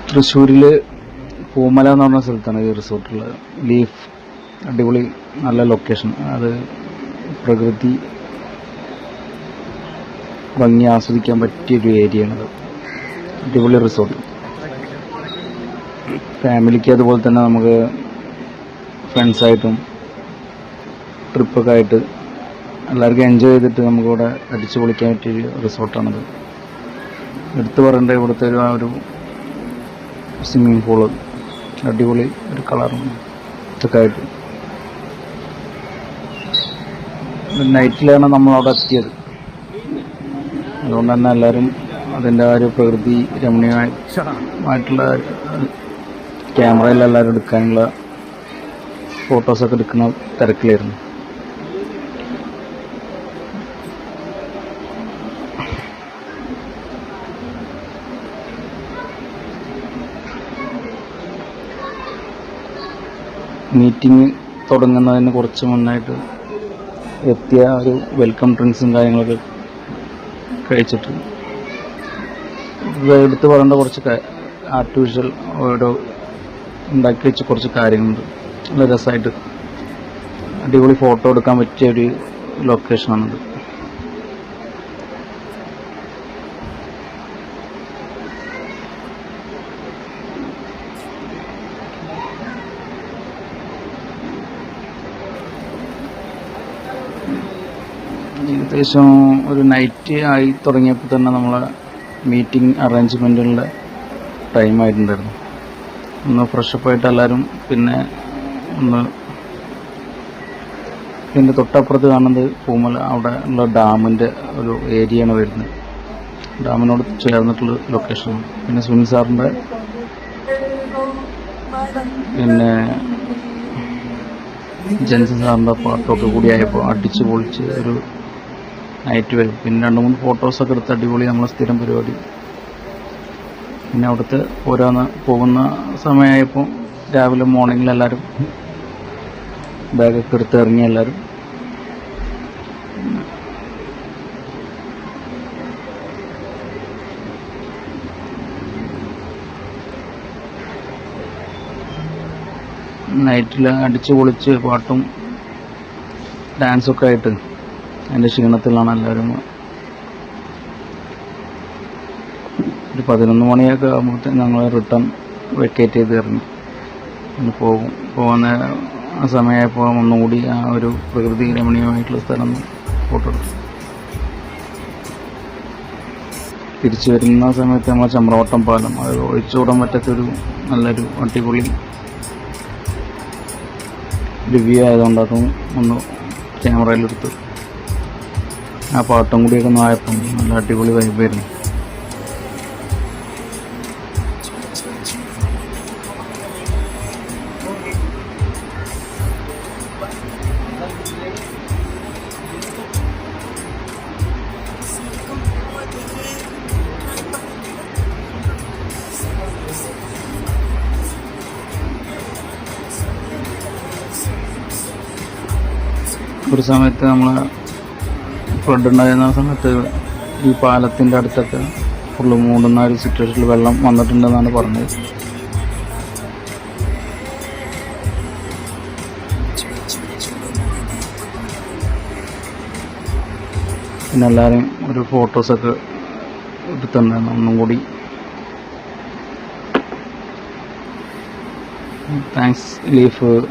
തൃശ്ശൂരിൽ പൂമല എന്ന് പറഞ്ഞ സ്ഥലത്താണ് ഈ റിസോർട്ടുള്ളത്. ലീഫ് അടിപൊളി, നല്ല ലൊക്കേഷൻ. അത് പ്രകൃതി ഭംഗി ആസ്വദിക്കാൻ പറ്റിയൊരു ഏരിയയാണത്. അടിപൊളി റിസോർട്ട്. ഫാമിലിക്ക് അതുപോലെ തന്നെ നമുക്ക് ഫ്രണ്ട്സായിട്ടും ട്രിപ്പൊക്കെ ആയിട്ട് എല്ലാവർക്കും എൻജോയ് ചെയ്തിട്ട് നമുക്കിവിടെ അടിച്ചു പൊളിക്കാൻ പറ്റിയൊരു റിസോർട്ടാണത്. എടുത്തു പറയേണ്ട ഇവിടുത്തെ ഒരു സ്വിമ്മിങ് പൂള്, അടിപൊളി ഒരു കളറും ഇതൊക്കെ ആയിട്ട്. നൈറ്റിലാണ് നമ്മളവിടെ എത്തിയത്. അതുകൊണ്ട് തന്നെ എല്ലാവരും അതിൻ്റെ ആ ഒരു പ്രകൃതി രമണീയമായിട്ടുള്ള ക്യാമറയിൽ എല്ലാവരും എടുക്കാനുള്ള ഫോട്ടോസൊക്കെ എടുക്കുന്ന തിരക്കിലായിരുന്നു. മീറ്റിംഗ് തുടങ്ങുന്നതിന് കുറച്ച് മുന്നായിട്ട് എത്തിയ ഒരു വെൽക്കം ഡ്രിങ്ക്സും കാര്യങ്ങളൊക്കെ കഴിച്ചിട്ട് എടുത്ത് പറയേണ്ട കുറച്ച് ആർട്ടിഫിഷ്യൽ ഓരോ ഉണ്ടാക്കി വെച്ച കുറച്ച് കാര്യങ്ങളുണ്ട്. നല്ല രസമായിട്ട് അടിപൊളി ഫോട്ടോ എടുക്കാൻ പറ്റിയ ഒരു ലൊക്കേഷനാണിത്. ഏകദേശം ഒരു നൈറ്റ് ആയി തുടങ്ങിയപ്പോൾ തന്നെ നമ്മളെ മീറ്റിംഗ് അറേഞ്ച്മെൻറ്റുകളുടെ ടൈം ആയിട്ടുണ്ടായിരുന്നു. ഒന്ന് ഫ്രഷപ്പായിട്ട് എല്ലാവരും പിന്നെ ഒന്ന് ഇതിൻ്റെ തൊട്ടപ്പുറത്ത് കാണുന്നത് പൂമല, അവിടെ ഉള്ള ഡാമിൻ്റെ ഒരു ഏരിയയാണ് വരുന്നത്. ഡാമിനോട് ചേർന്നിട്ടുള്ള ലൊക്കേഷൻ. പിന്നെ സുനിൽ സാറിൻ്റെ പിന്നെ ജെൻസൺ സാറിൻ്റെ പാട്ടൊക്കെ കൂടിയായപ്പോൾ അടിച്ച് പൊളിച്ച് ഒരു നൈറ്റ് വരും. പിന്നെ 2-3 ഫോട്ടോസൊക്കെ എടുത്ത് അടിപൊളി നമ്മളെ സ്ഥിരം പരിപാടി. പിന്നെ അവിടുത്തെ ഓരോന്ന് പോകുന്ന സമയമായപ്പോൾ രാവിലെ മോർണിംഗിൽ എല്ലാവരും ബാഗൊക്കെ എടുത്ത് ഇറങ്ങി എല്ലാവരും. നൈറ്റിൽ അടിച്ച് പൊളിച്ച് പാട്ടും ഡാൻസൊക്കെ ആയിട്ട് അതിൻ്റെ ക്ഷീണത്തിലാണ് എല്ലാവരും. ഒരു 11 മണിയൊക്കെ ആകുമ്പോഴത്തേക്കും ഞങ്ങൾ റിട്ടേൺ വെക്കേറ്റ് ചെയ്ത് ഇറങ്ങി. പോകുന്ന ആ സമയമായപ്പോൾ ഒന്നുകൂടി ആ ഒരു പ്രകൃതി രമണീയമായിട്ടുള്ള സ്ഥലം ഫോട്ടോ എടുത്തു. തിരിച്ചു വരുന്ന സമയത്ത് നമ്മൾ ചമ്രവട്ടം പാലം, അത് ഒഴിച്ചുകൂടാൻ പറ്റാത്തൊരു നല്ലൊരു അടിപൊളി റിവ്യൂ ആയതുകൊണ്ട് അതും ഒന്ന് ക്യാമറയിലെടുത്ത് ആ പാട്ടും കൂടിയൊക്കെ ഒന്ന് ആയപ്പം നല്ല അടിപൊളി വൈബായിരുന്നു. ഒരു സമയത്ത് നമ്മൾ ഫ്ലഡ് ഉണ്ടായിരുന്ന സമയത്ത് ഈ പാലത്തിൻ്റെ അടുത്തൊക്കെ ഫുള്ള് മൂടുന്ന ഒരു സിറ്റുവേഷനിൽ വെള്ളം വന്നിട്ടുണ്ടെന്നാണ് പറഞ്ഞത്. പിന്നെ എല്ലാവരും ഒരു ഫോട്ടോസൊക്കെ എടുത്തിട്ടുണ്ടായിരുന്നു. ഒന്നും കൂടി താങ്ക്സ് ലീഫ്